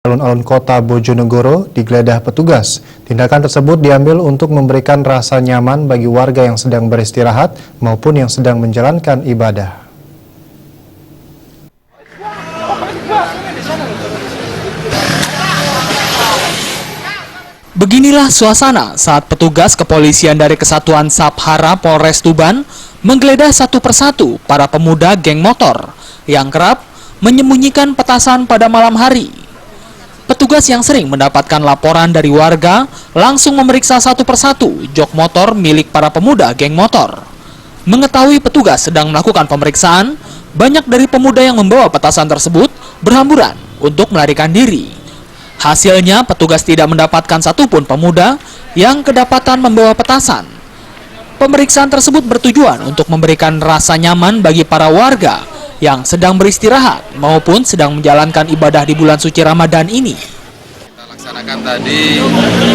Alun-alun kota Bojonegoro digeledah petugas. Tindakan tersebut diambil untuk memberikan rasa nyaman bagi warga yang sedang beristirahat maupun yang sedang menjalankan ibadah. Beginilah suasana saat petugas kepolisian dari Kesatuan Sabhara Polres Tuban menggeledah satu persatu para pemuda geng motor yang kerap menyembunyikan petasan pada malam hari. Petugas yang sering mendapatkan laporan dari warga langsung memeriksa satu persatu jok motor milik para pemuda geng motor. Mengetahui petugas sedang melakukan pemeriksaan, banyak dari pemuda yang membawa petasan tersebut berhamburan untuk melarikan diri. Hasilnya, petugas tidak mendapatkan satupun pemuda yang kedapatan membawa petasan. Pemeriksaan tersebut bertujuan untuk memberikan rasa nyaman bagi para warga yang sedang beristirahat maupun sedang menjalankan ibadah di bulan suci Ramadan ini. Kita laksanakan tadi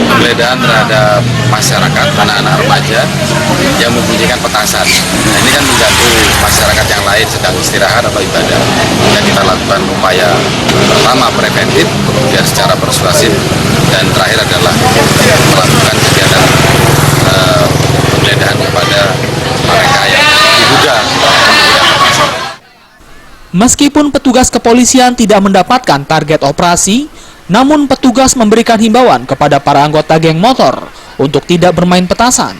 penggeledahan terhadap masyarakat, anak-anak remaja yang membunyikan petasan. Nah, ini kan mengganggu masyarakat yang lain sedang istirahat atau ibadah. Yang kita lakukan upaya pertama preventif, kemudian secara persuasif, dan terakhir adalah melakukan kegiatan penggeledahan kepada mereka yang diduga membunyikan petasan. Meskipun petugas kepolisian tidak mendapatkan target operasi, namun petugas memberikan himbauan kepada para anggota geng motor untuk tidak bermain petasan.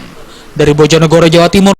Dari Bojonegoro, Jawa Timur.